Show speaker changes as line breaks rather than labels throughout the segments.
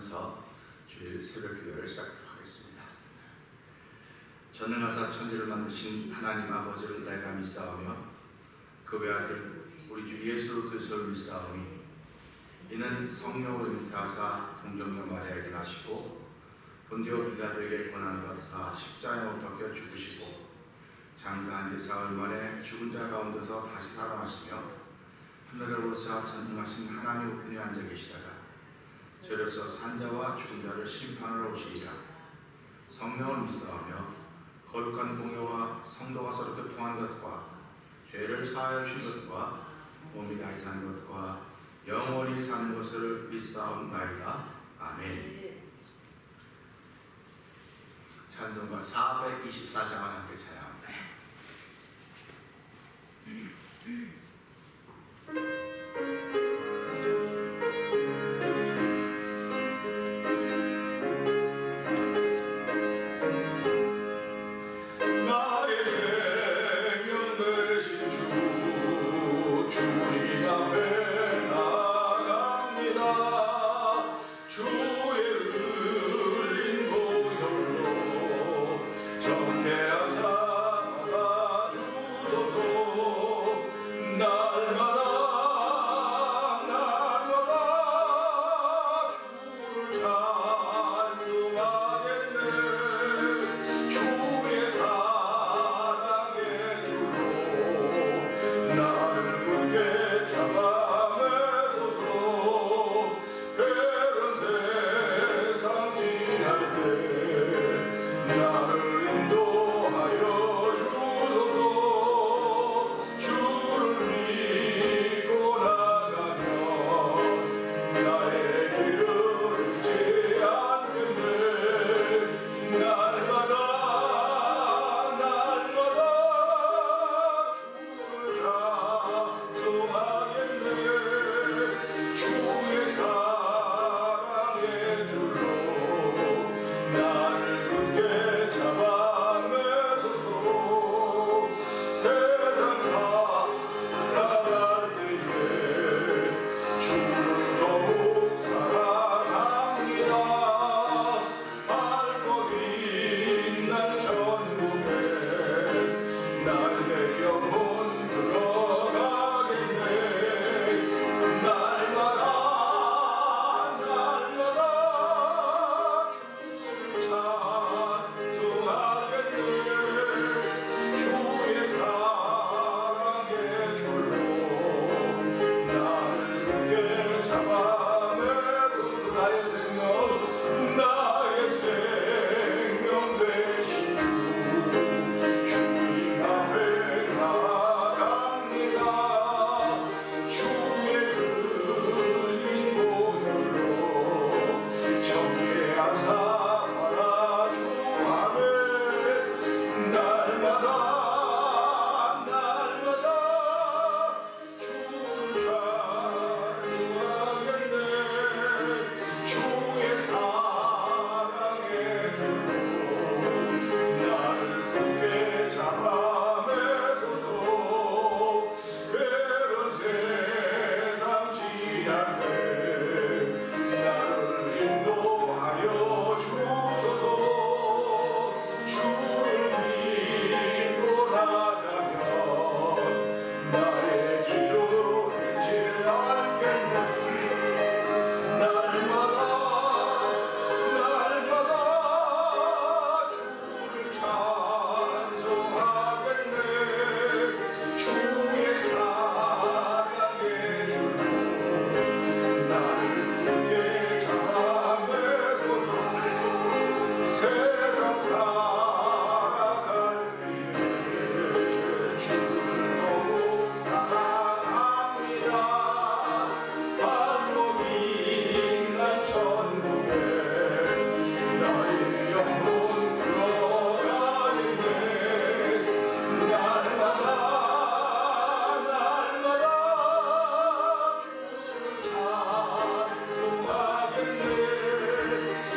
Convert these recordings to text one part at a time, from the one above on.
기도하면서 주일 새벽 기도를 시작하도록 하겠습니다. 전능하사 천지를 만드신 하나님 아버지를 내가 믿사오며 그 외아들 우리 주 예수 그리스도를 믿사오니 이는 성령으로 잉태하사 동정녀 마리아에게 나시고 본디오 빌라도에게 고난을 받으사 십자가에 못 박혀 죽으시고 장사한 지 사흘 만에 죽은 자 가운데서 다시 살아나시며 하늘에 오르사 전승하신 하나님 우편에 앉아 계시다가 저로서 산자와 죽은 자를 심판하러 오시리라. 성령을 믿사오며 거룩한 공예와 성도가 서로 교통한 것과 죄를 사하여 주신 것과 몸이 다시 사는 것과 영원히 사는 것을 믿사옵나이다. 아멘. 찬송가 424장을 함께 찬양합니다.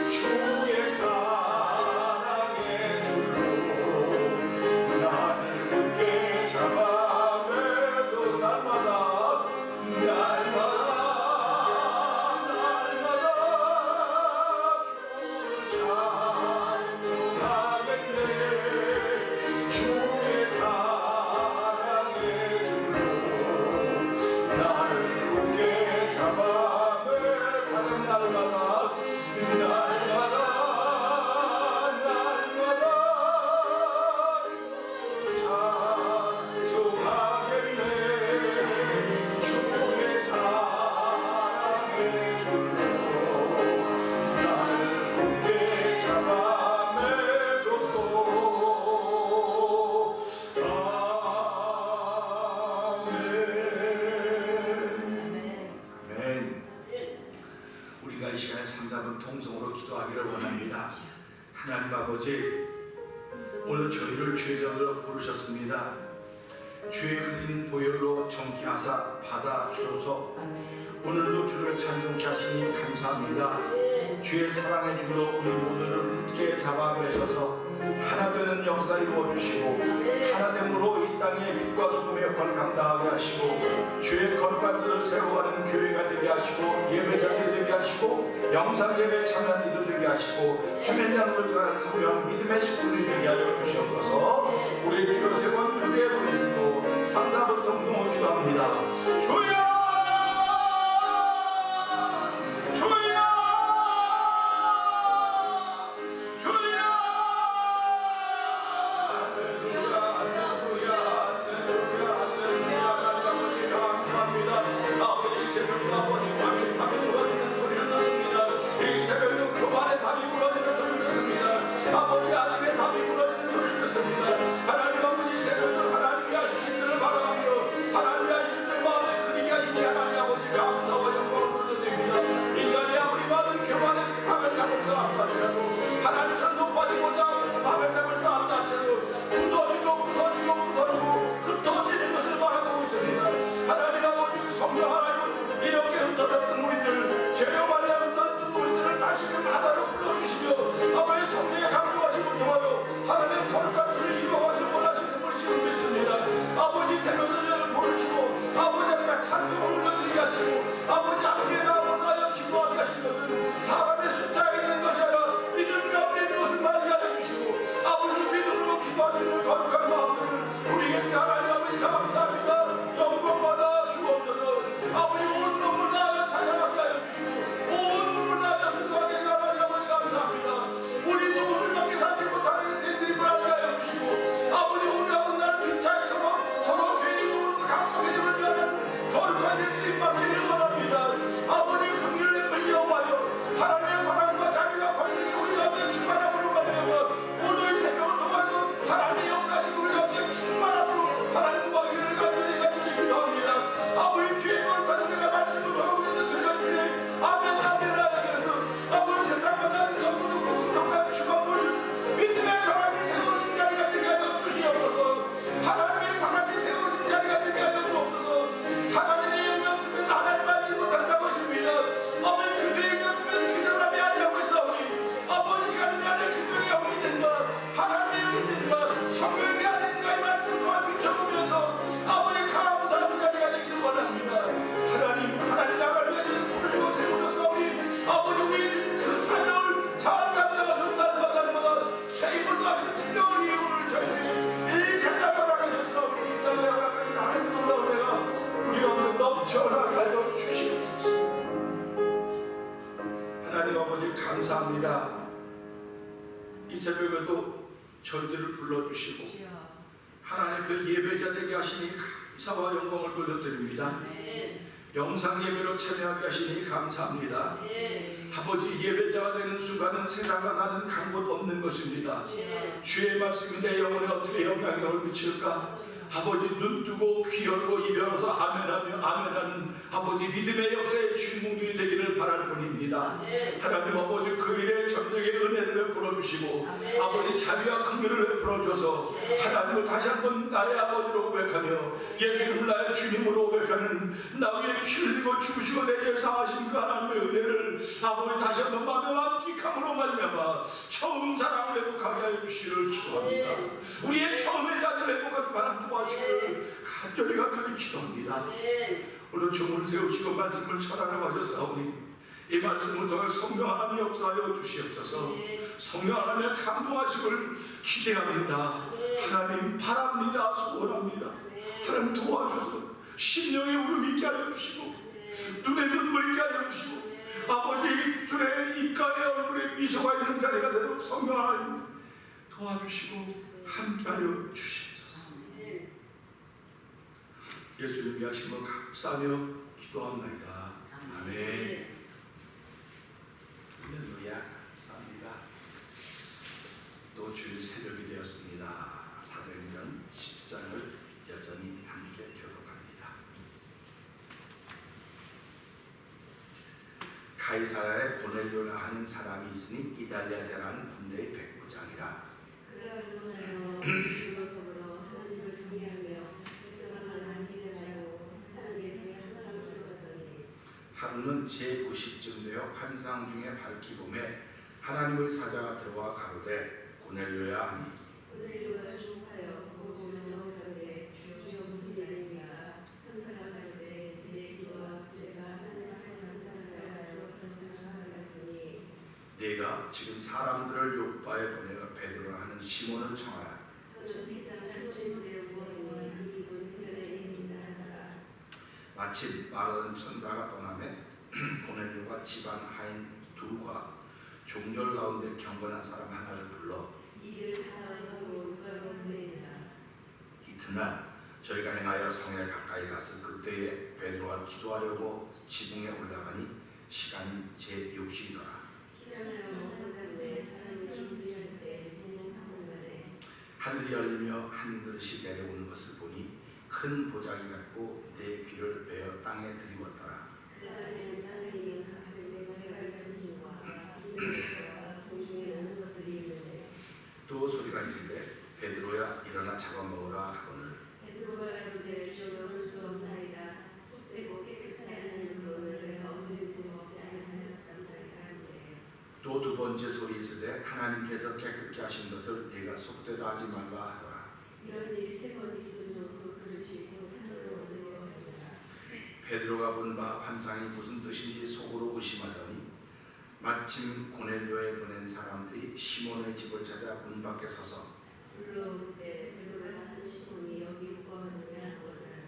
주의 사랑
하나님 아버지, 오늘 저희를 죄자로 부르셨습니다. 죄의 흘린 보혈로 정케하사 받아주소서. 오늘도 주를 찬송케 하시니 감사합니다. 주의 사랑의 줄로 우리 모두를 굳게 잡아 매셔서 하나 되는 역사 이루어주시고 하나됨으로 이 땅의 빛과 소금의 역할을 감당하게 하시고 주의 거룩한 세워가는 교회가 되게 하시고 예배자들 되게 하시고 영상 예배 참여한 이들 되게 하시고 해면 양을 들어가는 성령 믿음의 식구들이 되게 하여 주시옵소서. 우리 주여 세번 교대에 돌리고 3,4번 동성을 기도합니다. 주여! 감사합니다. 이 새벽에도 저희들을 불러주시고 하나님 그 예배자 되게 하시니 감사와 영광을 돌려드립니다. 영상 예배로 참여하게 하시니 감사합니다. 아버지, 예배자가 되는 순간은 세상과 나는 간 곳 없는 것입니다. 주의 말씀이 내 영혼에 어떻게 영향력을 미칠까? 아버지, 눈 뜨고 귀 열고 입 열어서 아멘하며 아멘하는 아버지 믿음의 역사의 주인공들이 되기를 바라는 뿐입니다. 하나님 아버지, 그 일에 저들에게 은혜를 베풀어 주시고 아버지 자비와 긍휼을 베풀어 주셔서 하나님을 다시 한번 나의 아버지로 고백하며 예수님을 나의 주님으로 고백하는 나 위에 피 흘리고 죽으시고 내 죄 사하신 그 하나님의 은혜를 아버지 다시 한번 마음에 만끽함으로 말미암아 처음 사랑을 회복하게 하여 주시기를 기도합니다. 우리의 처음의 자리를 회복하기 바랍니다. 간절히 기도합니다. 오늘 종을 세우시고 말씀을 전하라고 하셨사오니 이 말씀을 통해 성령 하나님 역사하여 주시옵소서. 성령 하나님의 감동하심을 기대합니다. 하나님 바랍니다. 소원합니다. 하나님 도와주셔서 심령의 울음 있게 하여 주시고 눈에 눈물 있게 하여 주시고 아버지 입술에 입가에 얼굴에 미소가 있는 자리가 되도록 성령 하나님 도와주시고 함께 하여 주시옵소서. 예수님 위하심을 감사하며 기도합니다. 아멘. 할렐루야. 감사합니다. 또 주일 새벽이 되었습니다. 사도행전 10장을 여전히 함께 교독합니다. 가이사라에 보넬료라 하는 사람이 있으니 이달리아 대라는 군대의 백부
지금과 더불어 하나님을 경외하며 백성을 하나님께 잘하고 하나님께 항상 기도하더니
하루는 제9시쯤 되어 환상 중에 밝히 봄에 하나님의 사자가 들어와 가로되 고넬료야 하니
고넬료가 주목하여 보고 명령하되 주여 무슨 일이니까 천사가 가로되 네 기도와 죄가 하나님 앞에 감사하여 하였으니
네가 지금 사람들을 요바에 보내어 베드로라 하는 시몬을 청하라.
저는 피자 참신의 원인이 이 집은 편에 있는 하더라.
마침 말하던 천사가 떠나매 고넬료가 집안 하인 둘과 종절 가운데 경건한 사람 하나를 불러
이를 하하고 누가로 보내니라.
이튿날 저희가 행하여 성에 가까이 갔을 그때에 베드로가 기도하려고 지붕에 올라가니 시간이 제6시더라.
시장하여 먹고 자는데 사람이 준비할 때 해는 상문간에
하늘이 열리며 한 그릇이 내려오는 것을 보니 큰 보자기 같고 내 귀를 베어 땅에 들이웠더라.
그 안에는 땅에 있는 각색 네 가지 짐승과 이들과 공중에 나는 것들이 있는데
또 소리가 있으되 베드로야 일어나 잡아먹으라 하거늘
베드로가 가로되 주여 먹을 수 없나이다. 속되고 깨끗지 않은 물건을 내가 언제든지 먹지 아니하였사옵나이다 하는데
또 두 번째 소리 있으되 하나님께서 깨끗게 하신 것을 네가 속되다 하지 말라 하더라.
이런 일이 세 번 있으므로 그 그릇이 곧 하늘로 올려가니라.
베드로가 본 바 환상이 무슨 뜻인지 속으로 의심하더니 마침 고넬료에 보낸 사람들이 시몬의 집을 찾아 문 밖에 서서
불러올 때 베드로라 하는 시몬이 여기 우거하느냐 하거늘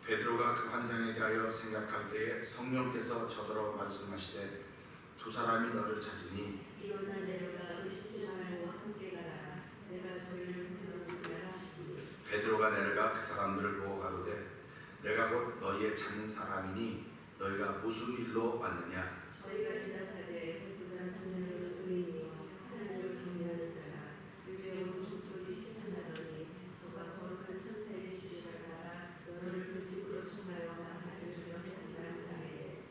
베드로가 그 환상에 대하여 생각할 때에 성령께서 저더러 말씀하시되 두 사람이 너를 찾으니
일어나 내려가 의심치 말고 함께 가라. 내가 저희를 보내노라 하시니
베드로가 내려가 그 사람들을 보고 가로되 내가 곧 너희의 찾는 사람이니 너희가 무슨 일로 왔느냐.
저희가 대답하되 백부장 동료는 의인이요 하나님을 경외하는 자라. 유대온 족속이 칭찬하더니 저가 거룩한 천사의 지시를 따라 너를 그 집으로 청하여 나를 들여다니라 하에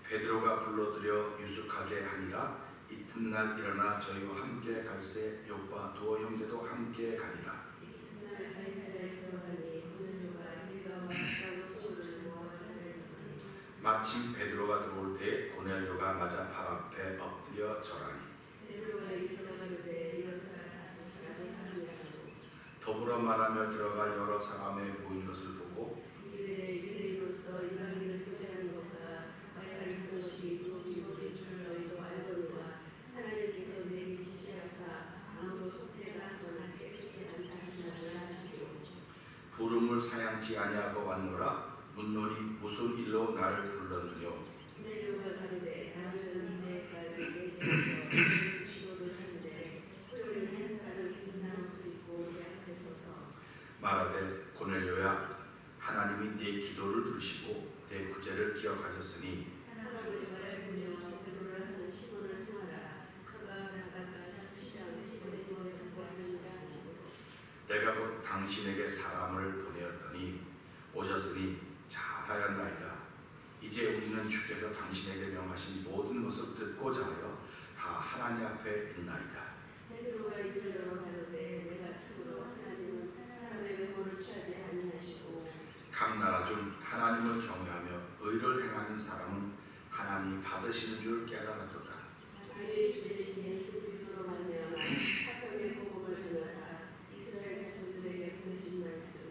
베드로가 불러들여 유숙하게 하니라. 이튿날 일어나 저희와 함께 갈새 요빠 두어 형제도 함께 가니라.
이튿날 가이사랴에 들어가니 고넬료가 빌가와 가까운 친구를 모아 하나님을
마침 베드로가 들어올 때 고넬료가 맞아 발 앞에 엎드려 절하니
베드로가 일어나 가로되 일어서라. 나도 사람이라고
더불어 말하며 들어가 여러 사람의 모인 것을 보고
이들의 유대인으로서 이방인을 교제하는 것과 가까이 하는 것이 또 기독인 줄 너희도 알거니와 하나님께서 내게 지시하사 아무도 속되가 하거나 깨끗이 않다 하시나를 하시고
부름을 사양치 아니하고 왔노라. 묻노니 무슨 일로 나를 불렀느뇨.
고넬료가 가로되 나는 이때까지 제자에서 수시로를 하는데 토요일에 한 사람이 빛난 옷을 입고 내 앞에 서서
말하되 고넬료야 하나님이 네 기도를 들으시고 내 구제를 기억하셨으니
사람을 말하며 베드로라 하는 시몬을 청하라. 저가 나가가 잡시장 시몬의 집에 공부하는가 하시고
내가 곧 당신에게 사람을 보내었더니 오셨으니 잘하였나이다. 이제 우리는 주께서 당신에게 명하신 모든 것을 듣고자 하여 다 하나님 앞에 있나이다.
베드로가 입을 열어 가로되 내가 참으로 하나님은 사람의 외모를 취하지 아니하시고
각 나라 중 하나님을 경외하며 의를 행하는 사람은 하나님이 받으시는 줄 깨달았도다.
우리의 주 되신 예수 그리스도로 말미암아 화평의 복음을 전하사 이스라엘 자손들에게 보내신 말씀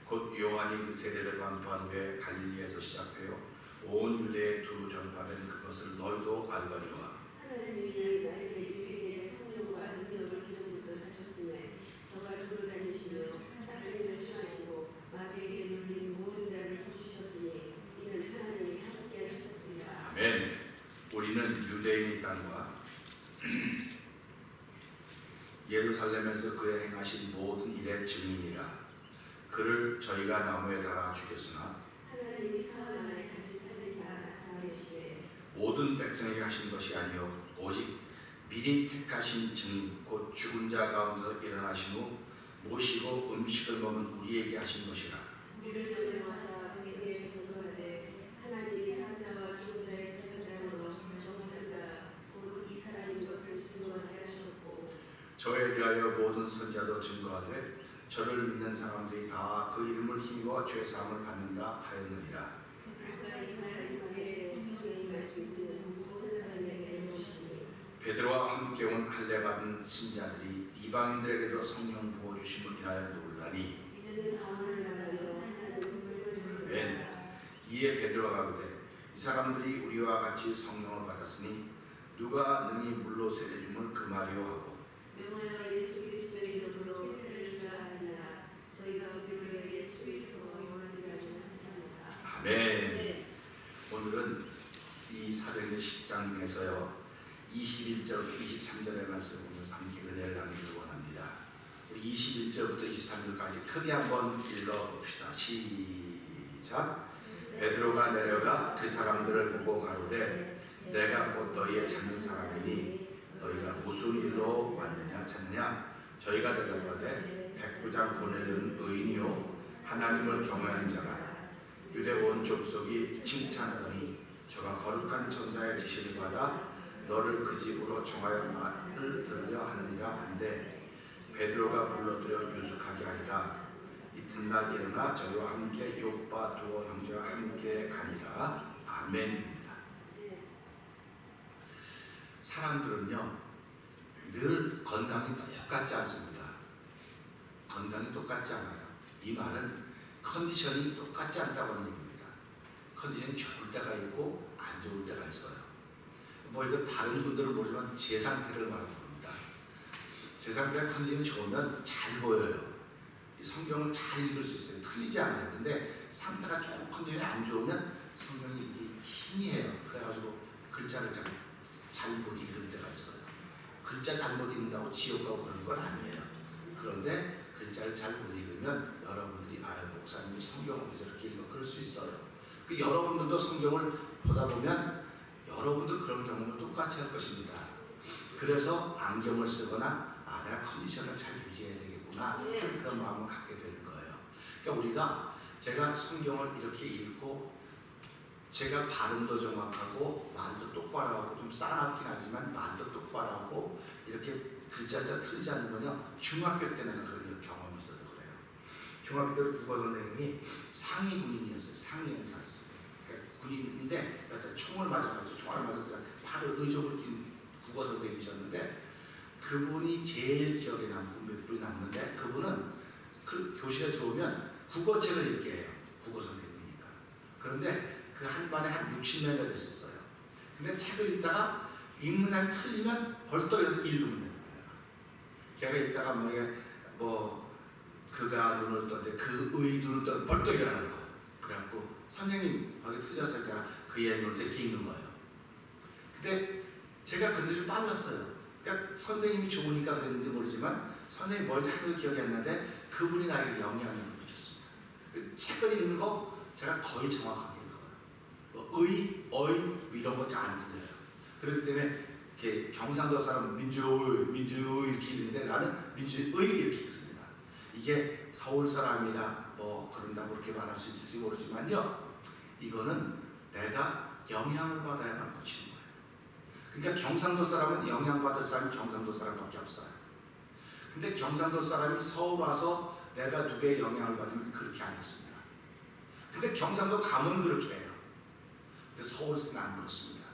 곧 요한이 그 세례를 반포한 후에 갈릴리에서 시작되어 온 유대에 두루 전파된 그것을 너희도 알거니와
하나님이 나에게 이스라엘의 성령과 능력을 기름붓듯 하셨으며 저가 두루 다니시며 사람을 심하시고 마귀에게 눌린 모든 자를 고치셨으니 이는 하나님이 함께 하셨습니다.
아멘. 우리는 유대인의 땅과 예루살렘에서 그의 행하신 모든 일의 증인이라. 그를 저희가 나무에 달아 죽였으나
하나님이 사흘 만에 다시 살리사 나타내시되
모든 백성에게 하신 것이 아니요 오직 미리 택하신 증인 곧 죽은 자 가운데서 일어나신 후 모시고 음식을 먹은 우리에게 하신 것이라.
우리를 영화사 세계에 전도하되 하나님이 사자와 죽은 자의 재판장으로 정상자 곧 이 사람인 것을 증거하게 하셨고
저에 대하여 모든 선지자도 증거하되 저를 믿는 사람들이 다 그 이름을 힘입어 죄 사함을 받는다 하였느니라. 베드로와 함께 온 할례 받은 신자들이 이방인들에게도 성령 부어 주심을 인하여 놀라니 웬 이에 베드로가 가로되 이 사람들이 우리와 같이 성령을 받았으니 누가 능히 물로 세례줌을 금하리요 하고
명하여 예수 그리스도의 이름으로 세례를 주라 하니라. 저희가 그들에게 예수 그리스도와 영원히라 찾아내라.
아멘. 오늘은 이 사도행전 10장에서요 21절부터 23절의 말씀을 보면서 함께 은혜를 나누기를 원합니다. 우리 21절부터 23절까지 크게 한번 읽어봅시다. 시작. 베드로가 내려가 그 사람들을 보고 가로되 내가 곧 너희의 찾는 사람이니 너희가 무슨 일로 왔느냐 찾느냐. 저희가 대답하되 백부장 고넬료는 의인이요 하나님을 경외하는 자라. 유대 온 족속이 칭찬하더니 저가 거룩한 천사의 지시를 받아 너를 그 집으로 정하여 말을 들으려 하느니라 한데 베드로가 불러들여 유숙하게 하리라. 이튿날 일어나 저희와 함께 요빠 두어 형제와 함께 가니라. 아멘입니다. 사람들은요 늘 건강이 똑같지 않습니다. 건강이 똑같지 않아요. 이 말은 컨디션이 똑같지 않다고 하는 얘기입니다. 컨디션이 좋을 때가 있고 안 좋을 때가 있어요. 뭐 이거 다른 분들은 모르지만 제 상태를 말하는 겁니다. 제 상태가 컨디션이 좋으면 잘 보여요. 성경을 잘 읽을 수 있어요. 틀리지 않아요. 근데 상태가 조금 컨디션이 안 좋으면 성경이 이게 희미해요. 그래가지고 글자를 잘 못 읽는 때가 있어요. 글자 잘못 읽는다고 지옥 가고 그런 건 아니에요. 그런데 글자를 잘 못 읽으면 여러분들이 목사님이 성경을 저렇게 읽어 그럴 수 있어요. 그 여러분들도 성경을 보다 보면 여러분도 그런 경험을 똑같이 할 것입니다. 그래서 안경을 쓰거나 내가 컨디션을 잘 유지해야 되겠구나 그런 마음을 갖게 되는 거예요. 그러니까 우리가 제가 성경을 이렇게 읽고 제가 발음도 정확하고 말도 똑바로 하고 좀 싸납긴 하지만 말도 똑바로 하고 이렇게 글자자 틀리지 않는 건요 중학교 때는 그런 경험이 있어서 그래요. 중학교 때 국어 선생님이 상위 군인이었어요. 상위 형사였어요. 그러니까 군인인데 총을 맞아서 팔을 의족을 낀 국어 선생님이셨는데 그분이 제일 기억에 남고 몇 분이 남는데 그분은 그 교실에 들어오면 국어책을 읽게 해요. 국어 선생님이니까. 그런데 그 한 반에 한 60명이 됐었어요. 근데 책을 읽다가 읽는 사람이 틀리면 벌떡 이렇게 읽으면 되는 거예요. 걔가 읽다가 뭐 그가 눈을 떴는데 그의 눈을 떴는데 벌떡 일어나는 거예요. 그래갖고 선생님 거기 틀렸을 때 그의 눈을 이렇게 읽는 거예요. 근데 제가 근데 좀 빨랐어요. 그러니까 선생님이 좋으니까 그랬는지 모르지만 선생님이 뭔지 하나도 기억이 안 나는데 그분이 나에게 영향을 미쳤습니다. 그 책을 읽는 거 제가 거의 정확하게 읽어요. 뭐 이런 거 잘 안 틀려요. 그렇기 때문에 이렇게 경상도 사람 민주의 이렇게 읽는데 나는 민주의 이렇게 읽습니다. 이게 서울 사람이라 뭐 그런다고 그렇게 말할 수 있을지 모르지만요. 이거는 내가 영향을 받아야만 고치는 거예요. 그러니까 경상도 사람은 영향받을 사람이 경상도 사람밖에 없어요. 근데 경상도 사람이 서울 와서 내가 누구의 영향을 받으면 그렇게 안 했습니다. 근데 경상도 가면 그렇게 해요. 근데 서울에서는 안 그렇습니다.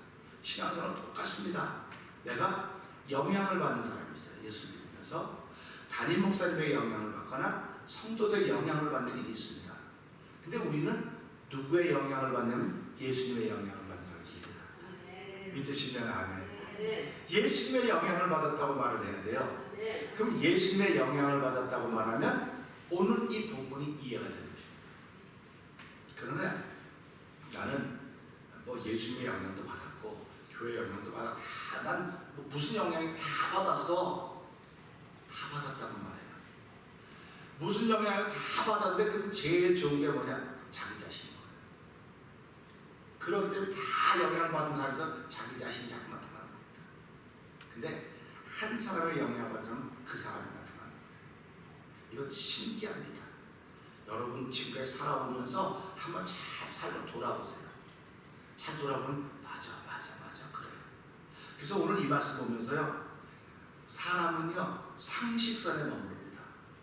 신앙생활은 똑같습니다. 내가 영향을 받는 사람이 있어요. 예수를 믿으면서 담임 목사님의 영향을 받거나 성도들의 영향을 받는 일이 있습니다. 근데 우리는 누구의 영향을 받냐면 예수님의 영향을 받는 사람입니다. 믿으시면 아멘. 예수님의 영향을 받았다고 말을 해야 돼요. 그럼 예수님의 영향을 받았다고 말하면 오늘 이 본문이 이해가 되는 것입니다. 그러나 나는 뭐 예수님의 영향도 받았고 교회 영향도 받았고 난 뭐 무슨 영향이 다 받았어. 다 받았다고 말해요. 무슨 영향을 다 받았는데 그럼 제일 좋은 게 뭐냐? 자기 자신인 거예요. 그렇기 때문에 다 영향을 받은 사람은 자기 자신이 자꾸 나타나는 겁니다. 근데 한 사람의 영향을 받은 사람은 그 사람이 나타나는 거예요. 이건 신기합니다. 여러분 지금까지 살아오면서 한번 잘 살고 돌아보세요. 잘 돌아보면 맞아 그래요. 그래서 오늘 이 말씀 보면서요. 사람은요 상식선에 머무릅니다.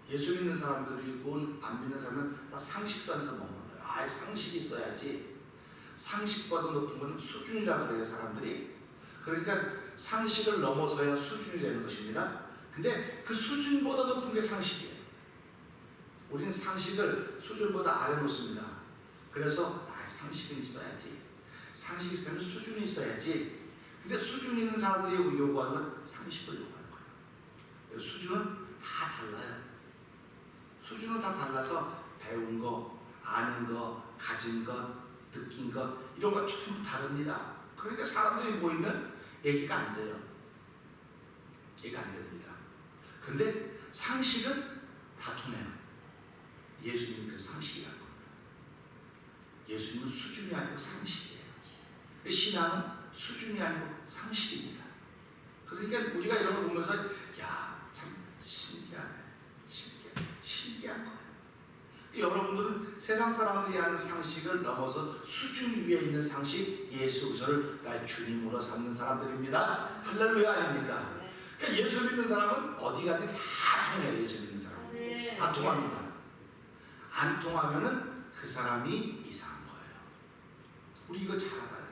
예수 믿는 사람들이고 안 믿는 사람은 다 상식선에서 머물러요. 아, 상식이 있어야지. 상식보다 높은 것은 수준이라 그래요, 사람들이. 그러니까 상식을 넘어서야 수준이 되는 것입니다. 근데 그 수준보다 높은 게 상식이에요. 우리는 상식을 수준보다 아래 놓습니다. 그래서 상식은 있어야지. 상식이 있으면 수준이 있어야지. 근데 수준 있는 사람들이 요구하는 건 상식을 요구하는 거예요. 수준은 다 달라요. 수준은 다 달라서 배운 거, 아는 거, 가진 것, 느낀 것 이런 거 전부 다릅니다. 그러니까 사람들이 모이면 얘기가 안 돼요. 얘기가 안 됩니다. 근데 상식은 다 통해요. 예수님은 그 상식이라는 겁니다. 예수님은 수준이 아니고 상식이에요. 신앙은 수준이 아니고 상식입니다. 그러니까 우리가 이런 걸 보면서 야, 참 신기하네. 신기한 거예요. 여러분들은 세상 사람들이 하는 상식을 넘어서 수준 위에 있는 상식, 예수 그리스도를 나의 주님으로 삼는 사람들입니다. 할렐루야 아닙니까? 그러니까 예수 믿는 사람은 어디 가든 다 통해요. 예수 믿는 사람은 다 통합니다. 안 통하면은 그 사람이 이상한 거예요. 우리 이거 잘 알아야 돼요.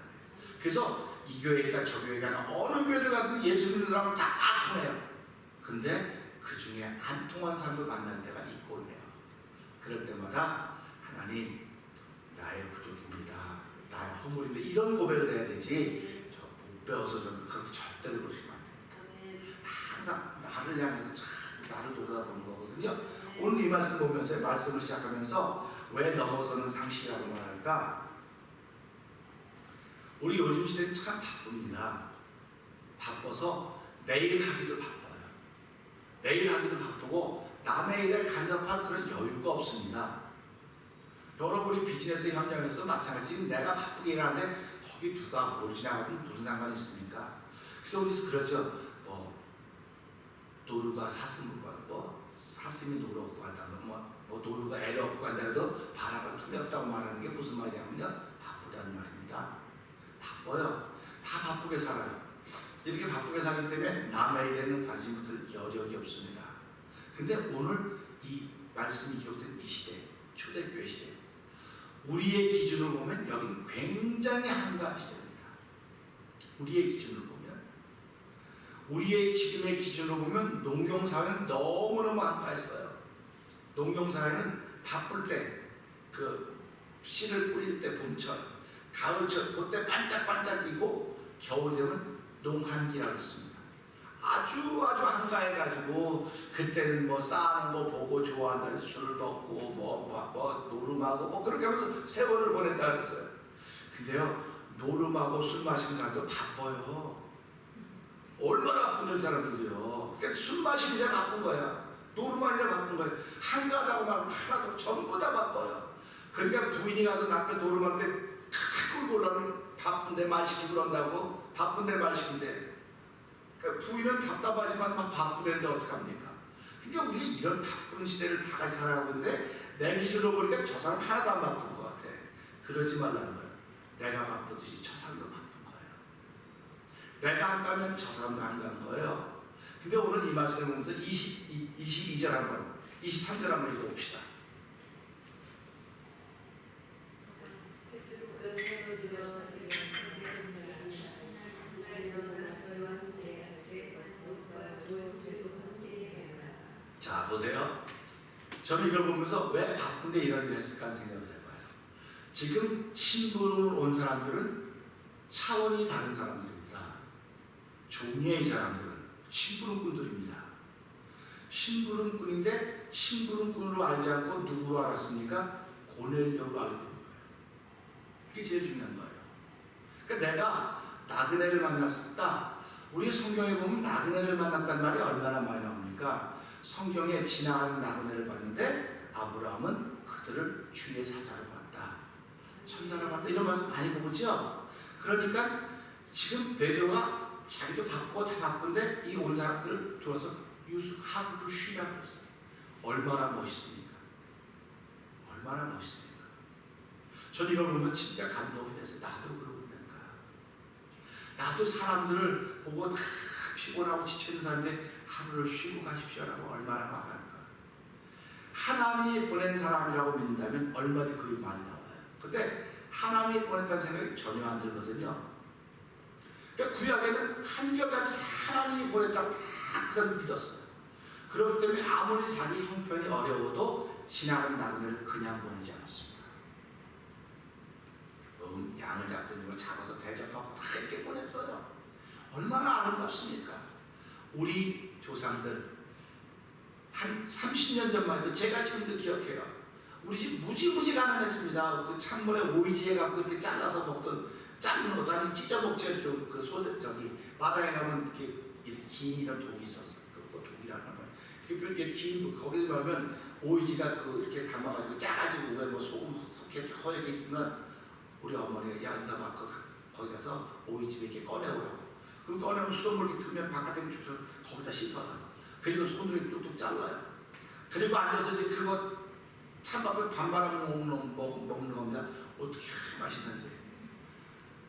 그래서 이 교회가 저 교회가 어느 교회를 가든 예수 믿는 사람은 다 통해요. 근데 그 중에 안 통한 사람을 만날 때가 있고 해요. 그럴 때마다 하나님, 나의 부족입니다. 나의 허물입니다. 이런 고백을 해야 되지. 저 못 배워서 저는 그렇게 절대로 그러시면 안 됩니다. 항상 나를 향해서 참 나를 돌아보는 거거든요. 오늘 이 말씀 보면서 말씀을 시작하면서 왜 넘어서는 상식이라고 말할까? 우리 요즘 시대는 참 바쁩니다. 바빠서 내일 하기도 바빠요. 내일 하기도 바쁘고 남의 일에 간섭할 그런 여유가 없습니다. 여러분이 비즈니스 현장에서도 마찬가지. 지금 내가 바쁘게 일하는데 거기 누가 뭘 지나가면 무슨 상관이 있습니까? 그래서 우리 그러죠. 노루가 사슴이 노루 얻고 간다면 노루가 애를 얻고 간다해도 바라볼 틈이 없다고 말하는 게 무슨 말이냐면요, 바쁘다는 말입니다. 바빠요. 다 바쁘게 살아요. 이렇게 바쁘게 살기 때문에 남의 일에는 관심 들 여력이 없습니다. 근데 오늘 이 말씀이 기록된 이 시대, 초대교회 시대, 우리의 기준으로 보면 여기는 굉장히 한가한 시대입니다. 우리의 기준으로 보면, 우리의 지금의 기준으로 보면 농경사회는 너무너무 한가했어요. 농경사회는 바쁠 때, 그 씨를 뿌릴 때 봄철, 가을철, 그때 반짝반짝이고 겨울 되면 농한기라고 있습니다. 아주 한가해가지고 그때는 뭐 싸는 거 보고 좋아한다는 술을 먹고 뭐 노름하고 그렇게 하면서 세월을 보냈다 그랬어요. 근데요, 노름하고 술 마시는 사람도 바빠요. 얼마나 바쁜 사람들이요. 그러니까 술 마시느라 바쁜 거야. 노름하느라 바쁜 거야. 한가하다고 말하면 하나도 전부 다 바빠요. 그러니까 부인이 가서 남편 노름할 때 크고 놀라면 바쁜데 말 시키고 그런다고. 바쁜데 말 시킨대. 그러니까 부인은 답답하지만 막 바쁘는데 어떡합니까? 그러니까 우리 이런 바쁜 시대를 다 같이 살아가고 있는데 내 기준으로 보니까 저 사람 하나도 안 바쁜 것 같아. 그러지 말라는 거예요. 내가 바쁘듯이 저 사람도 바쁜 거예요. 내가 안 가면 저 사람도 안 간 거예요. 근데 오늘 이 말씀을 보면서 22절 한번, 23절 한번 읽어봅시다. 자, 보세요. 저는 이걸 보면서 왜 바쁜데 이런 일을 했을까 하는 생각을 해봐요. 지금 신부로 온 사람들은 차원이 다른 사람들입니다. 종류의 사람들은 심부름꾼들입니다. 심부름꾼인데 심부름꾼으로 알지 않고 누구로 알았습니까? 고넬료로 알고 있는 거예요. 그게 제일 중요한 거예요. 그러니까 내가 나그네를 만났었다. 우리 성경에 보면 나그네를 만났다는 말이 얼마나 많이 나옵니까? 성경에 지나가는 나그네를 봤는데 아브라함은 그들을 주의 사자로 봤다. 천사로 봤다. 이런 말씀 많이 보죠? 그러니까 지금 베드로가 자기도 바쁘고 다 바쁜데 이 온 사람들을 두어서 하루를 쉬라고 했어요. 얼마나 멋있습니까? 얼마나 멋있습니까? 저는 이걸 보면 진짜 감동이 돼서 나도 그러고 있는가. 나도 사람들을 보고 다 피곤하고 지쳐있는 사람인데 하루를 쉬고 가십시오라고 얼마나 말할까. 하나님이 보낸 사람이라고 믿는다면 얼마든지 그게 많이 나와요. 근데 하나님이 보냈다는 생각이 전혀 안 들거든요. 그러니까 구약에는 한결같이 하나님이 보냈다고 항상 믿었어요. 그렇기 때문에 아무리 자기 형편이 어려워도 지나간 나그네를 그냥 보내지 않았습니다. 양을 잡던 걸 잡아서 대접하고 다 이렇게 보냈어요. 얼마나 아름답습니까? 우리 조상들 한 30년 전만 해도 제가 지금도 기억해요. 우리 집 무지무지 가난했습니다. 그 찬물에 오이지 해갖고 이렇게 잘라서 먹던 짧은 옷 아니 찢어 먹지 그 소세 저기 바다에 가면 이렇게 긴 이런 독이 있었어요. 그 독이라는 거. 이렇게 긴 거기 가면 오이지가 그 이렇게 담아가지고 짜가지고 왜 뭐 소금 이렇게 허옇게 있으면 우리 어머니가 양사막 거기 가서 오이집에 이렇게 꺼내오라고. 그럼 꺼내면 수돗물 이렇게 틀면 바깥에 쭉 거기다 씻어요. 그리고 손으로 뚝뚝 잘라요. 그리고 앉아서 이제 그거 찬밥을 반바람 먹는 겁니다. 어떻게 맛있는지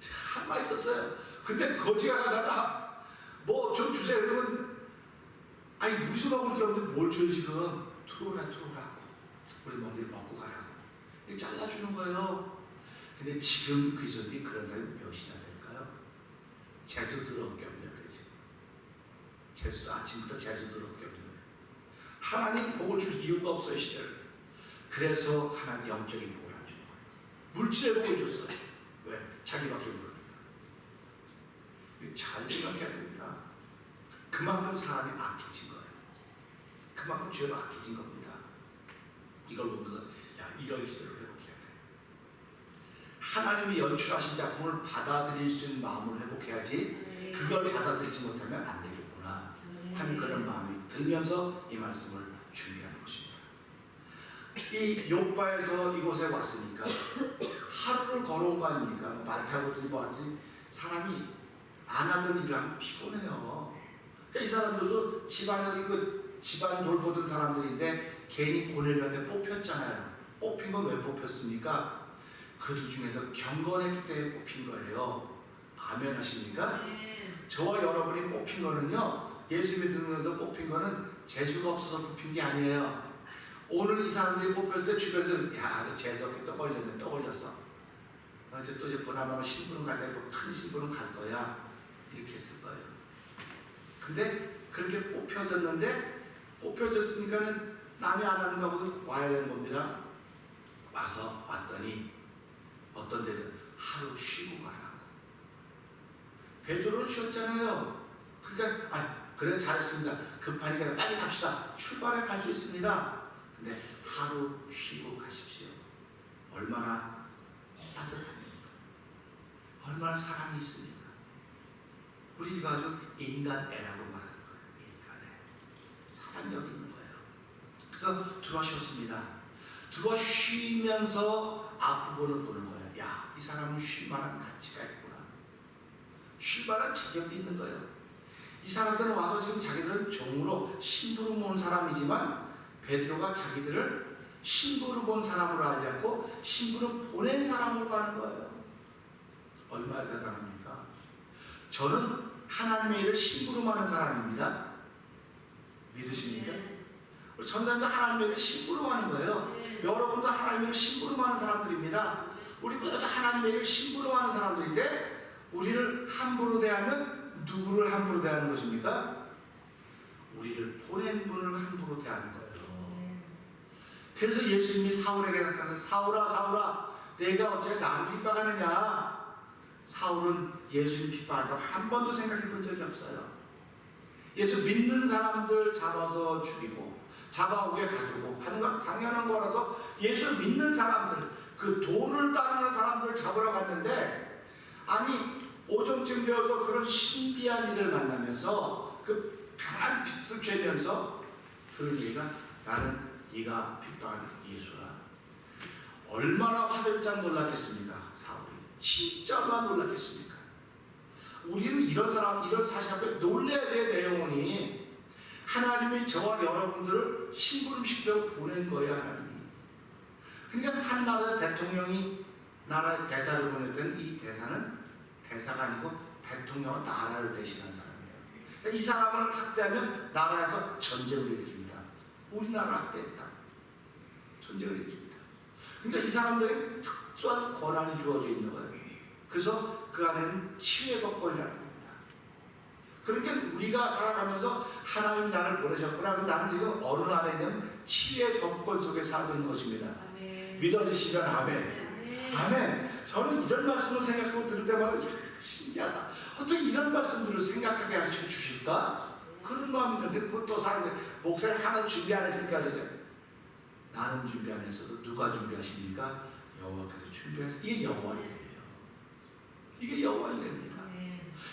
참 맛있었어요. 근데 거지가 가다가 뭐 좀 주세요 그러면 아니 무수하고 그렇게 하는데 뭘 줘요 지금. 투로라고 우리 먹고 가라고 이렇게 잘라주는 거예요. 근데 지금 그리스도인이 그런 사람이 몇이나 될까요? 재수 더럽게 없네요. 재수 아침부터 재수 더럽게 없네요. 하나님 복을 줄 이유가 없어요 시대를. 그래서 하나님 영적인 복을 안 주는 거예요. 물질의 복을 줬어요. 왜? 자기밖에 모르니까. 잘 생각해야 됩니다. 그만큼 사람이 악해진 거예요. 그만큼 죄가 악해진 겁니다. 이걸 보면서 야 이런 시대를 회복해야 돼. 하나님이 연출하신 작품을 받아들일 수 있는 마음을 회복해야지 그걸 받아들이지 못하면 안 되겠구나 하는 그런 마음이 들면서 이 말씀을 준비하는 것입니다. 이 욥바에서 이곳에 왔으니까 하루를 걸어온 거 아닙니까? 말 타고 뭐 하지 사람이 안 하던 일을 하면 피곤해요. 그러니까 이 사람들도 집안에서 그 집안 돌보던 사람들인데 괜히 고넬료한테 뽑혔잖아요. 뽑힌 건 왜 뽑혔습니까? 그들 중에서 경건했기 때문에 뽑힌 거예요. 아멘 하십니까? 저와 여러분이 뽑힌 거는요, 예수 믿으면서 뽑힌 거는 재수가 없어서 뽑힌 게 아니에요. 오늘 이 사람들이 뽑혔을 때 주변에서 야, 재수 없게 또 걸렸네, 또 걸렸어. 또 이제 보나마나 신부는 갈 때 큰 신부는 갈 거야. 이렇게 했을 거예요. 근데 그렇게 뽑혀졌으니까는 남이 안 하는 거하고 와야 되는 겁니다. 왔더니 어떤 데서 하루 쉬고 가라고. 베드로는 쉬었잖아요. 그러니까 그래 잘했습니다. 급하니까 빨리 갑시다. 출발해 갈 수 있습니다. 근데 하루 쉬고 가십시오. 얼마나 따뜻합니까? 얼마나 사랑이 있습니까? 우리가 아주 인간애라고 말하는 거예요. 인간애. 사랑력이 있는 거예요. 그래서 들어와 쉬었습니다. 들어와 쉬면서 앞부분을 보는 거예요. 야, 이 사람은 쉴 만한 가치가 있구나. 쉴 만한 자격이 있는 거예요. 이 사람들은 와서 지금 자기들은 종으로 신부로 모은 사람이지만 베드로가 자기들을 신부로 본 사람으로 알지 않고 신부로 보낸 사람으로 가는 거예요. 얼마나 대단합니까? 저는 하나님의 일을 신부로 하는 사람입니다. 믿으십니까? 우리 천사님도 하나님의 일을 신부로 하는 거예요. 여러분도 하나님의 일을 신부로 하는 사람들입니다. 우리 모두 하나님의 일을 신부로 하는 사람들인데 우리를 함부로 대하면 누구를 함부로 대하는 것입니까? 우리를 보낸 분을 함부로 대하는 거예요. 그래서 예수님이 사울에게 나타나서 사울아 사울아 내가 어째 나를 핍박하느냐. 사울은 예수님 핍박한다고 한 번도 생각해 본 적이 없어요. 예수 믿는 사람들 잡아서 죽이고 잡아오게 가두고 하는 건 당연한 거라서 예수 믿는 사람들 그 돈을 따르는 사람들 잡으러 갔는데 아니 오종쯤 되어서 그런 신비한 일을 만나면서 그 강한 빛을 쬐면서 들은 얘기가 나는 네가 핍박한 예수라. 얼마나 화들짝 놀랐겠습니까? 사울이 진짜 얼마나 놀랐겠습니까? 우리는 이런 사실 앞에 놀라야 될 내용이 하나님이 저와 여러분들을 심부름시켜 보낸 거예요. 하나님이. 그러니까 한 나라의 대통령이 나라의 대사를 보냈던 이 대사는 대사가 아니고 대통령은 나라를 대신한 사람이에요.
이 사람을 학대하면 나라에서 전쟁을 일으킵니다. 우리나라를 학대했다. 전쟁을 일으킵니다. 그러니까 이 사람들에게 특수한 권한이 주어져 있는 거예요. 그래서 그 안에는 치유의 법권이라는 겁니다. 그러니까 우리가 살아가면서 하나님 나를 보내셨구나. 그럼 나는 지금 어느 안에 있는 치유의 법권 속에 살고 있는 것입니다.
아멘.
믿어지시면 아멘. 아멘. 저는 이런 말씀을 생각하고 들을 때마다 신기하다. 어떻게 이런 말씀들을 생각하게 하시고 주실까? 그런 마음이 드는데 그것도 사람들 목사님 하나 준비 안 했으니까 그러죠. 나는 준비 안 했어도 누가 준비하십니까? 여호와께서 준비하셨어요. 이게 여호와 일이에요. 이게 여호와 일입니다.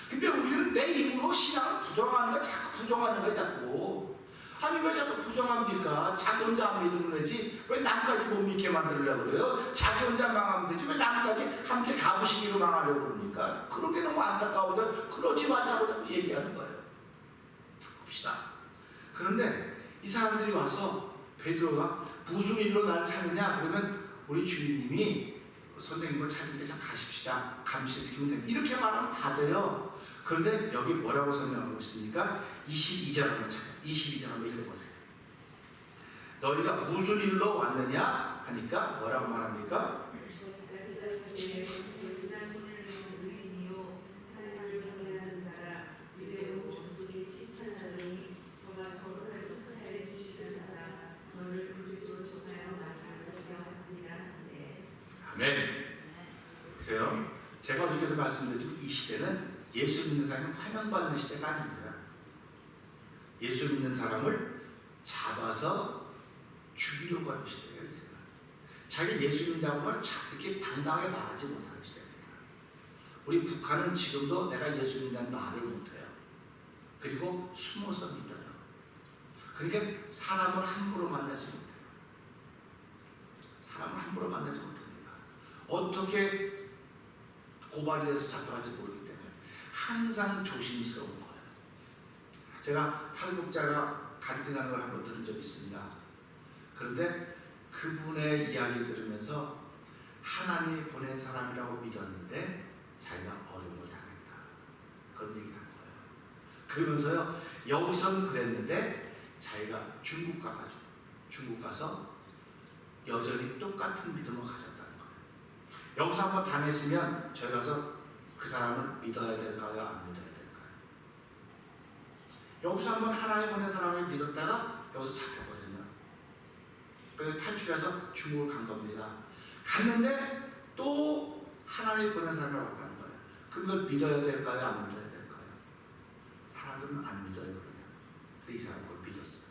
근데 우리는 내 입으로 신앙을 부정하는 거야. 자꾸 부정하는 거야. 자꾸. 아니 왜 자꾸 부정합니까? 자기 혼자 안 믿으면 되지 왜 남까지 못 믿게 만들려고 그래요? 자기 혼자 망하면 되지 왜 남까지 함께 가부시기로 망하려고 그럽니까? 그런 게 너무 안타까운데 그러지 말자고 자꾸 얘기하는 거예요. 봅시다. 그런데 이 사람들이 와서 베드로가 무슨 일로 날 찾느냐? 그러면 우리 주인님이 선생님을 찾으니까 자 가십시다. 감시 지키면 됩니다. 이렇게 말하면 다 돼요. 그런데 여기 뭐라고 설명하고 있습니까? 22절 한번 찾아요. 22절 한번 읽어보세요. 너희가 무슨 일로 왔느냐? 하니까 뭐라고 말합니까? 아멘. 보세요. 제가 어저께도 말씀드렸지만 이 시대는 예수 믿는 사람이 환영받는 시대가 아닙니다. 예수 믿는 사람을 잡아서 죽이려고 하는 시대가 있어요. 자기 예수 믿는다고 말 이렇게 당당하게 말하지 못하는 시대입니다. 우리 북한은 지금도 내가 예수 믿는다는 말을 못해요. 그리고 숨어서 믿어요. 그러니까 사람을 함부로 만나지 못해요. 사람을 함부로 만나지 못합니다. 어떻게 고발이 돼서 잡혀갈지 모르기 때문에 항상 조심스러운 거예요. 제가 탈북자가 간증하는 걸 한번 들은 적이 있습니다. 그런데 그분의 이야기를 들으면서 하나님이 보낸 사람이라고 믿었는데 자기가 어려움을 당했다. 그런 얘기를 한 거예요. 그러면서요, 여기서는 그랬는데 자기가 중국 가서 여전히 똑같은 믿음을 가졌다는 거예요. 여기서 한번 당했으면 저희 가서 그 사람을 믿어야 될까요? 안 믿어야 될까요? 여기서 한번 하나님 보낸 사람을 믿었다가 여기서 잡혔거든요. 그래서 탈출해서 중국을 간 겁니다. 갔는데 또 하나님 보낸 사람이 왔다는 거예요. 그걸 믿어야 될까요? 안 믿어야 될까요? 사람들은 안 믿어요. 그러면. 근데 이 사람은 그걸 믿었어요.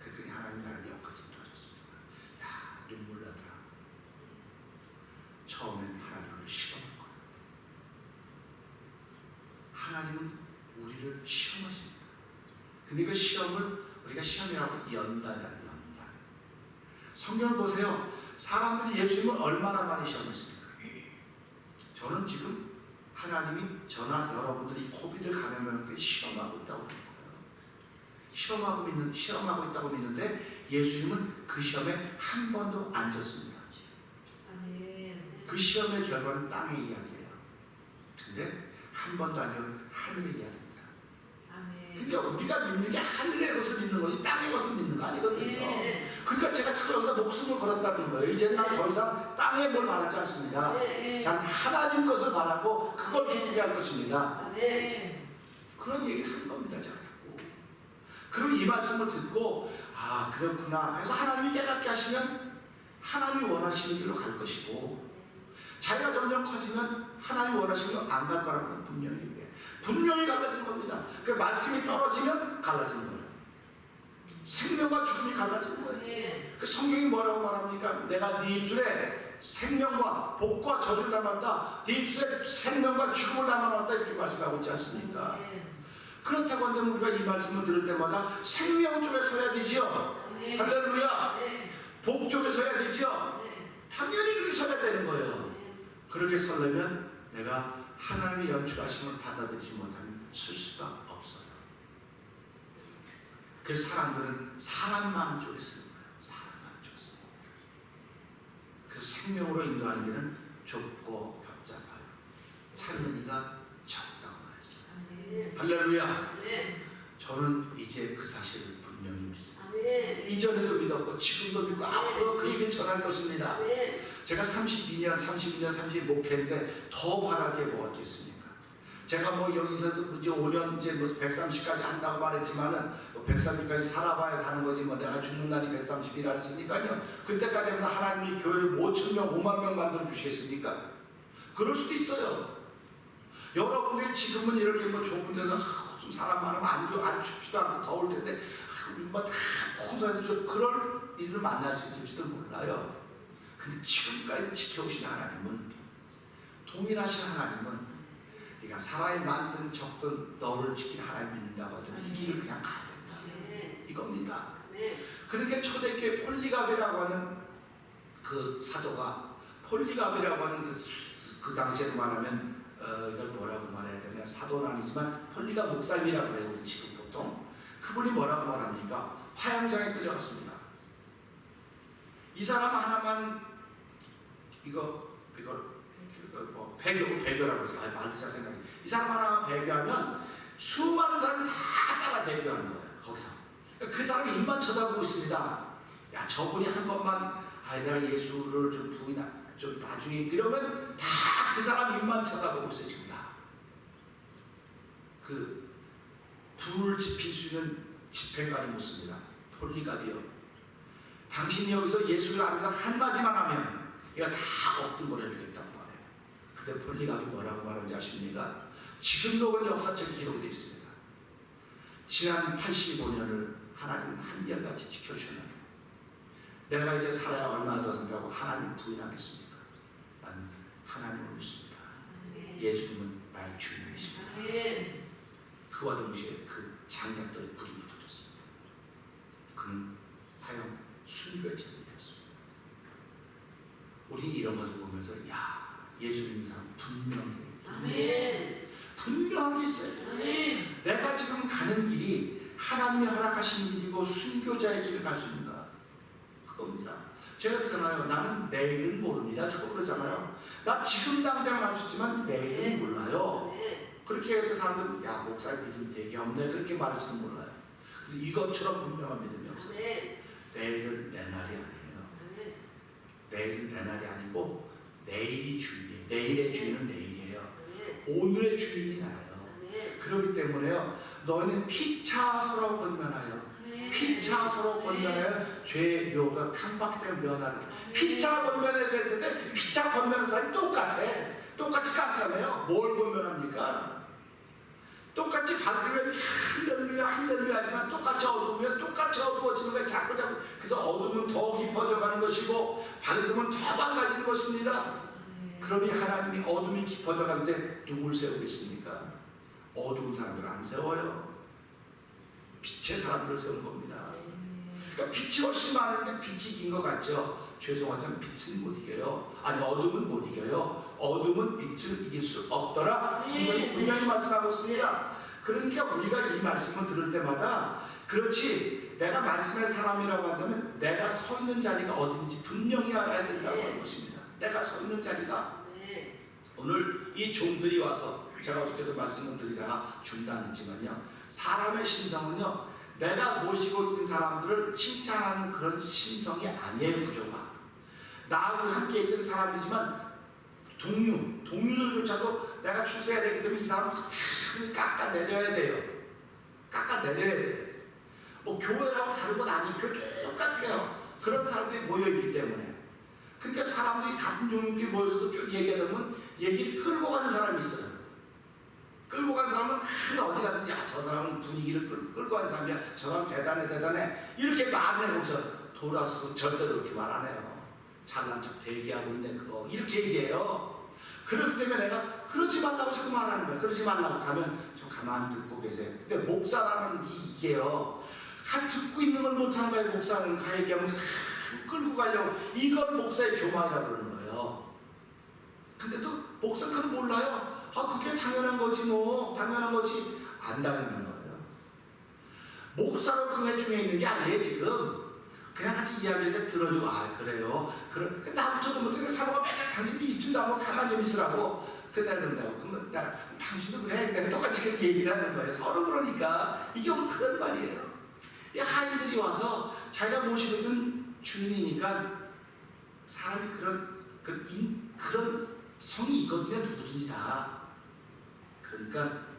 그랬더니 하나님 나를 여기까지 도와줬습니다. 야, 눈물 나더라. 처음엔 하나님을 시험한 거예요. 하나님은 우리를 시험하십니다. 근데 그 시험을 우리가 시험이라고 연단이라는 연단. 성경을 보세요. 사람들이 예수님을 얼마나 많이 시험했습니까? 저는 지금 하나님이 저나 여러분들이 코비드 감염을 시험하고 있다고 하는 거예요. 시험하고 있다고 믿는데 예수님은 그 시험에 한 번도 안 졌습니다. 그 시험의 결과는 땅의 이야기예요. 근데 한 번도 아니고 하늘의 이야기입니다. 그러니까 우리가 믿는 게 하늘의 것을 믿는 거지 땅의 것을 믿는 거 아니거든요. 그러니까 제가 자꾸 여기다 목숨을 걸었다는 거예요. 이제 난 더 이상 땅에 뭘 말하지 않습니다. 난 하나님 것을 말하고 그걸 기쁘게 할 것입니다. 그런 얘기를 하는 겁니다. 제가 자꾸. 그럼 이 말씀을 듣고 아 그렇구나 해서 하나님이 깨닫게 하시면 하나님이 원하시는 길로 갈 것이고 자기가 점점 커지면 하나님이 원하시는 걸 안 갈 거라는 분명히 갈라지는 겁니다. 그 말씀이 떨어지면 갈라지는 거예요. 생명과 죽음이 갈라지는 거예요. 그 성경이 뭐라고 말합니까? 내가 네 입술에 생명과 복과 저주를 담았다. 네 입술에 생명과 죽음을 담아놨다. 이렇게 말씀하고 있지 않습니까? 그렇다고 한다면 우리가 이 말씀을 들을 때마다 생명 쪽에 서야 되지요. 할렐루야. 복 쪽에 서야 되지요. 당연히 그렇게 서야 되는 거예요. 그렇게 서려면 내가 하나님의 연출하심을 받아들이지 못하면 쓸 수가 없어요. 그 사람들은 사람 마음 쪽에 쓰는 거예요. 사람 마음 쪽에 쓰는 거예요. 그래서 생명으로 인도하는 길은 좁고 벽잡아요. 찾는 이가 적다고 말했어요. 할렐루야. 저는 이제 그 사실을 분명히 믿습니다. 이전에도 믿었고 지금도 믿고 앞으로 그 얘기를 전할 것입니다. 제가 32년 목회인데 더 바랄 게 뭐가 있겠습니까? 제가 뭐 여기서 이제 5년 이제 무슨 130까지 한다고 말했지만은 130까지 살아봐야 사는 거지 뭐 내가 죽는 날이 130이라 했으니까요. 그때까지 하면 하나님이 교회를 5,000명, 5만 명 만들어 주시겠습니까? 그럴 수도 있어요. 여러분들이 지금은 이렇게 뭐 좁은 데서 좀 사람 많으면 안 춥지도 않고 더울 텐데 뭐다 혼자서 그럴 일을 만날 수 있을지도 몰라요. 근데 지금까지 지켜오신 하나님은, 동일하신 하나님은 네가 사람이 많든 적든 너를 지킨 하나님 믿는다고 하더라도 이 길을 그냥 가야 된다. 이겁니다. 그렇게 초대교회 폴리갑이라고 하는 그 사도가, 폴리갑이라고 하는 그 당시에 말하면 이걸 뭐라고 말해야 되나, 사도는 아니지만 폴리갑 목사님이라고 해요 우리 지금 보통. 그분이 뭐라고 말합니까? 화양장에 끌려갔습니다. 이 사람 하나만 이거 뭐 배교라고 해서 말도 잘 생각해. 이 사람 하나만 배교하면 수많은 사람이 다 따라 배교하는 거예요. 거기서 그 사람이 입만 쳐다보고 있습니다. 야, 저분이 한 번만 내가 예수를 좀 부인하 좀 나중에 이러면 다 그 사람 입만 쳐다보고 있어요. 지금 다. 그 불을 지필 수 있는 집행관이 묻습니다. 폴리갑이요. 당신이 여기서 예수를 알고 한마디만 하면 얘가 다 엎드려 주겠다고 말해요. 근데 폴리갑이 뭐라고 말하는지 아십니까? 지금도 그 역사책에 기록되어 있습니다. 지난 85년을 하나님은 한결같이 지켜주셨는데 내가 이제 살아야 얼마나 더 산다고 하나님 부인하겠습니까? 난 하나님을 믿습니다. 예수님은 나의 주님이십니다. 그와 동시에 그 장작들의 불이 붙어졌습니다. 그는 하여 순교의 제물이 되었습니다. 우리 이런 것을 보면서 야, 예수 믿는 사람 분명한 게 있어요. 내가 지금 가는 길이 하나님이 허락하신 길이고 순교자의 길을 갈 수 있는가? 그겁니다. 제가 그러잖아요. 나는 내일은 모릅니다. 저거 그러잖아요. 나 지금 당장 알 수 있지만 내일은 몰라요. 그렇게 그 사람들은 야, 목사 믿음 되게 없네 그렇게 말할지는 몰라요. 이것처럼 분명한 믿음이 없어요. 내일은 내 날이 아니에요. 내일은 내 날이 아니고 내일이 주인이에요. 내일의 주인은 내일이에요. 오늘의 주인이 나예요. 그렇기 때문에요. 너희는 피차 서로 권면하여 피차 서로 권면하여 죄의 유혹과 칸박 때문에 면하는. 피차 권면해야 될 텐데 피차 권면하는 사람이 똑같이 깜깜해요. 뭘 권면합니까? 똑같이 밝으면 할렐루야 하지만 똑같이 어두우면 똑같이 어두워지는 거예요. 자꾸 그래서 어두우면 더 깊어져 가는 것이고 밝으면 더 밝아지는 것입니다. 그러니 하나님이 어둠이 깊어져 가는데 누굴 세우고 있습니까? 어두운 사람들을 안 세워요. 빛의 사람들을 세우는 겁니다. 그러니까 빛이 훨씬 많은데 빛이 이긴 것 같죠? 죄송하지만 빛은 못 이겨요. 아니 어둠은 못 이겨요. 어둠은 빛을 이길 수 없더라. 성경이 분명히 말씀하고 있습니다. 그러니까 우리가 이 말씀을 들을 때마다 그렇지 내가 말씀의 사람이라고 한다면 내가 서 있는 자리가 어딘지 분명히 알아야 된다고 하는 것입니다. 내가 서 있는 자리가 오늘 이 종들이 와서 제가 어저께도 말씀을 드리다가 중단했지만요. 사람의 심성은요. 내가 모시고 있는 사람들을 칭찬하는 그런 심성이 아니에요. 구조가. 나하고 함께 있던 사람이지만 동료들조차도 내가 출세해야 되기 때문에 이 사람을 깎아내려야 돼요. 뭐 교회라고 다른 건 아니에요. 교회 똑같아요. 그런 사람들이 모여있기 때문에. 그러니까 사람들이 같은 종류들이 모여서도 쭉 얘기하면 얘기를 끌고 가는 사람이 있어요. 끌고 간 사람은 어디 가든지 저 사람은 분위기를 끌고 간 사람이야. 저 사람 대단해. 이렇게 말해놓고서 돌아서서 절대로 그렇게 말 안 해요. 잘난 척 대기하고 있네 그거. 이렇게 얘기해요. 그렇기 때문에 내가 그러지 말라고 자꾸 말하는 거야. 그러지 말라고 가면 좀 가만히 듣고 계세요. 근데 목사라는 이게요. 듣고 있는 걸 못하는 거예요. 목사는 가 얘기하면 끌고 가려고. 이걸 목사의 교만이라고 그러는 거예요. 근데도 목사는 그걸 몰라요. 그게 당연한 거지 뭐. 당연한 거지. 안 당연한 거예요. 목사로 그 회중에 있는 게 아니에요 지금. 그냥 같이 이야기하는데 들어주고 그래요. 나부터도 못해. 사모가 맨날 당신이 이쯤 나면 가만히 좀 있으라고. 내가 그런다고. 그러면 당신도 그래. 내가 똑같이 그렇게 얘기를 하는 거예요. 서로 그러니까 이게 그런 말이에요. 이 하인들이 와서 자기가 모시고 둔 주인이니까 사람이 그런 성이 있거든요. 누구든지 다. 그러니까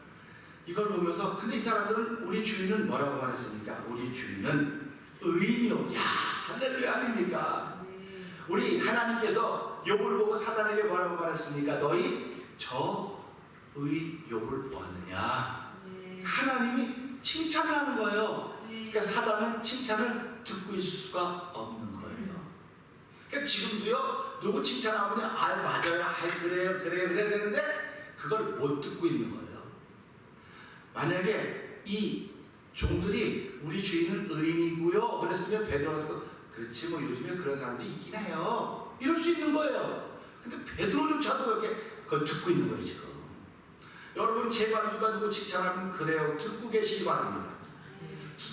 이걸 보면서 근데 이 사람들은 우리 주인은 뭐라고 말했습니까? 우리 주인은 의인이요. 야, 할렐루야 아닙니까? 우리 하나님께서 욥을 보고 사단에게 뭐라고 말했습니까? 너희 저 욥을 보았느냐? 하나님이 칭찬을 하는 거예요. 그러니까 사단은 칭찬을 듣고 있을 수가 없는 거예요. 그러니까 지금도요, 누구 칭찬하면 맞아요, 그래요 되는데 그걸 못 듣고 있는 거예요. 만약에 이 종들이 우리 주인은 의인이고요 그랬으면 베드로가 그렇지 뭐 요즘에 그런 사람도 있긴 해요 이럴 수 있는 거예요. 근데 베드로조차도 이렇게 그걸 듣고 있는 거예요 지금. 여러분 제발 누가 칭찬하면 그래요 듣고 계시기 바랍니다.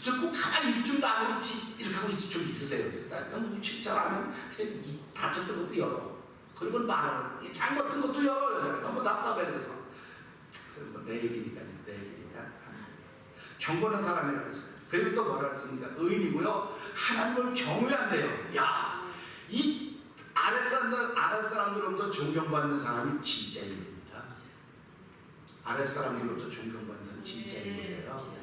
듣고 가만히 입 좀 다물고 이렇게 하고 좀 있으세요. 너무 칭찬하면 그냥 다쳤던 것도 열어. 그리고 말하는 잘못된 것도 열어요. 너무 답답해 그래서. 내 얘기니까. 경건한 사람이라고 했어요. 그리고 또 뭐라 했습니까? 의인이고요. 하나님을 경외한대요. 야, 이 아랫사람들로부터 존경받는 사람이 진짜 인물입니다. 아랫사람들로부터 존경받는 사람이 진짜 인물이에요.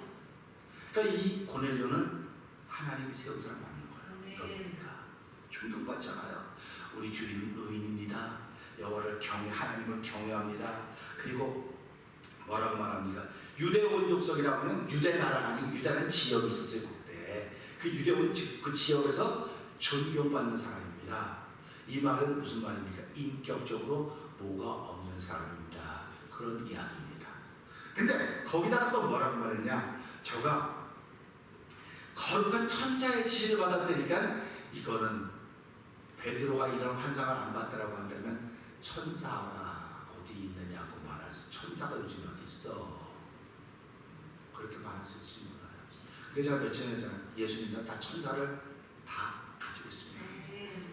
그러니까 이 고넬료는 하나님이 세운 사람 맞는 거예요. 그러니까 존경받잖아요. 우리 주인은 의인입니다. 여호와를 하나님을 경외합니다. 그리고 뭐라고 말합니까? 유대 원족속이라고 하면 유대 나라가 아니고 유대라는 지역이 있었어요 그때. 그 유대 그 지역에서 존경받는 사람입니다. 이 말은 무슨 말입니까? 인격적으로 뭐가 없는 사람입니다. 그런 이야기입니다. 근데 거기다가 또 뭐라고 말했냐? 저가 거룩한 천사의 지시를 받았다니까 이거는 베드로가 이런 환상을 안 봤다라고 한다면 천사가 어디 있느냐고 말하죠. 천사가 요즘에 어디 있어? 그렇게 말할 수 있을지 몰라요. 근데 제가 며칠 전에 예수님은 다 천사를 다 가지고 있습니다.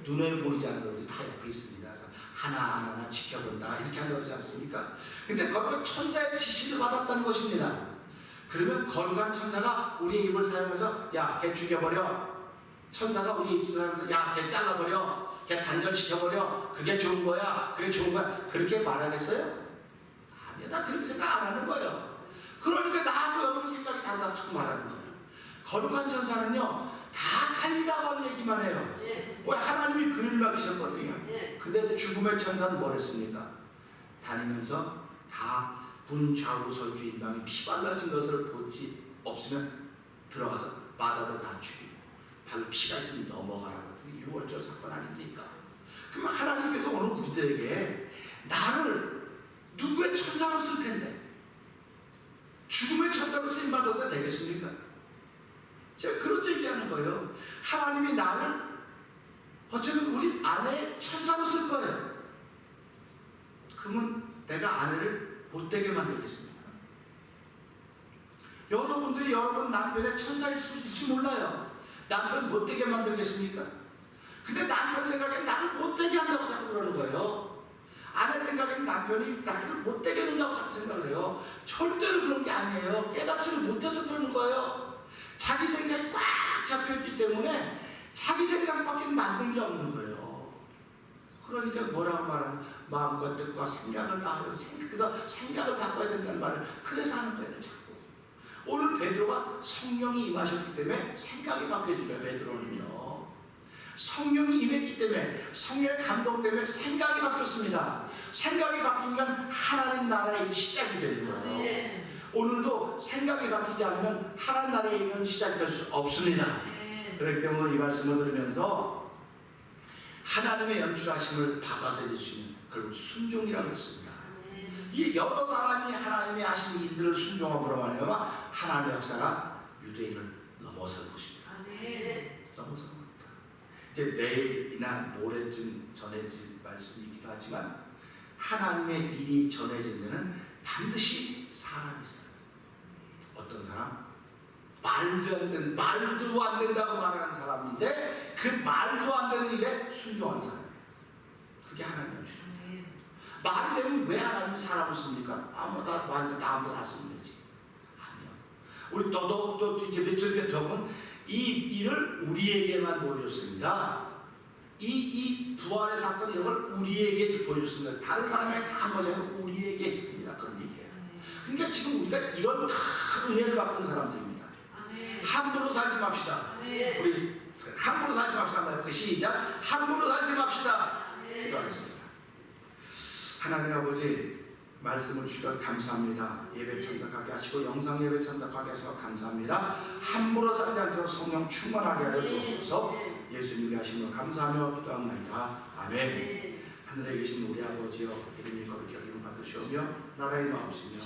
눈에 보이지 않는 것들이 다 옆에 있습니다. 그래서 하나하나 지켜본다 이렇게 한다고 그러지 않습니까? 근데 거룩한 천사의 지시를 받았다는 것입니다. 그러면 거룩한 천사가 우리의 입을 사용해서 야, 걔 죽여버려. 천사가 우리 입을 사용해서 야, 걔 잘라버려. 걔 단절시켜버려. 그게 좋은 거야. 그게 좋은 거야. 그렇게 말하겠어요? 아니야. 나 그렇게 생각 안 하는 거예요. 그러니까 나하고 여러분 생각이 달라붙고 말하는 거예요. 거룩한 천사는요 다 살리라고 하는 얘기만 해요. 왜 하나님이 그를 막으셨거든요. 근데 죽음의 천사는 뭐 했습니까? 다니면서 다 분좌우 설주 인방이 피 발라진 것을 보지 없으면 들어가서 마다도 다 죽이고 발로 피가 있으면 넘어가라고 했더니 6월절 사건 아닙니까? 그러면 하나님께서 오늘 우리들에게 나를 누구의 천사로 쓸 텐데 죽음의 천사로 쓰임받아서 되겠습니까? 제가 그런 얘기하는 거예요. 하나님이 나를 어쩌면 우리 아내의 천사로 쓸 거예요. 그러면 내가 아내를 못되게 만들겠습니까? 여러분들이 여러분 남편의 천사일 수 몰라요. 남편 못되게 만들겠습니까? 근데 남편 생각엔 나를 못되게 한다고 자꾸 그러는 거예요. 아내 생각엔 남편이 나를 못되게 한다고 자꾸 생각을 해요. 절대로 그런 게 아니에요. 깨닫지를 못해서 그러는 거예요. 자기 생각이 꽉 잡혀있기 때문에 자기 생각밖에 만든 게 없는 거예요. 그러니까 뭐라고 말하면 마음과 뜻과 생각을 바꿔요. 그래서 생각을 바꿔야 된다는 말을 그래서 하는 거예요. 자꾸. 오늘 베드로가 성령이 임하셨기 때문에 생각이 바뀌어진 거예요. 베드로는요. 성령이 임했기 때문에 성령의 감동 때문에 생각이 바뀌었습니다. 생각이 바뀌니까 하나님 나라의 시작이 되는 거예요. 오늘도 생각이 바뀌지 않으면 하나님 나라의 일은 시작될 수 없습니다. 그렇기 때문에 이 말씀을 들으면서 하나님의 연출하심을 받아들일 수 있는 그걸 순종이라고 했습니다. 이 여러 사람이 하나님이 하신 일들을 순종함으로 말미암아 하나님의 역사가 유대인을 넘어설 것입니다. 넘어설 겁니다. 이제 내일이나 모레쯤 전해질 말씀이기도 하지만 하나님의 일이 전해진 데는 반드시 사람이 있어요. 어떤 사람? 말도 안 된다고 말하는 사람인데 그 말도 안 되는 일에 순종하는 사람이에요. 그게 하나님의 연출입니다. 말이 되면 왜 하나님 사람을 씁니까? 아무나 말도 아무나 다 쓰면 되지. 아니요. 우리 더더욱 이제 며칠 전에 적은 이 일을 우리에게만 보여줬습니다. 이 부활의 사건이 이걸 우리에게 보여줬습니다. 다른 사람에게 다 한 거잖아요. 우리에게 있습니다. 그런 얘기예요. 그러니까 지금 우리가 이런 큰 은혜를 받은 사람들입니다. 함부로 살지 맙시다. 우리 함부로 살지 맙시다. 시작. 함부로 살지 맙시다. 기도하겠습니다. 하나님 아버지, 말씀을 주셔서 감사합니다. 예배 참석하게 하시고 영상 예배 참석하게 하시고 감사합니다. 함부로 살지 않도록 성령 충만하게 하여 주옵소서. 예수님께 하신 것 감사하며 기도합니다. 아멘. 하늘에 계신 우리 아버지여, 이름이 거룩히 여김을 받으시오며 나라의 마음이시며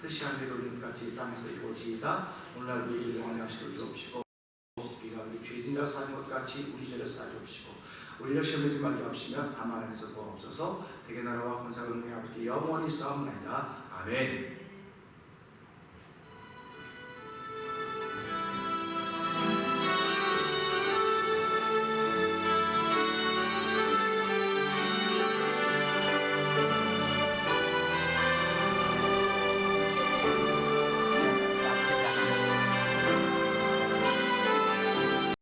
뜻이 하늘에 이룬 같이 땅에서 이루어지이다. 오늘날 우리에게 영원한 양식을 주옵시고 우리가 우리 죄진자 사는 것 같이 우리 죄를 사하옵시고 우리를 시험하지 말게 하시며 다만 안에서 구하옵소서. 대개 나라와 권세와 영광이 아버지께 영원히 싸움나이다. 아멘.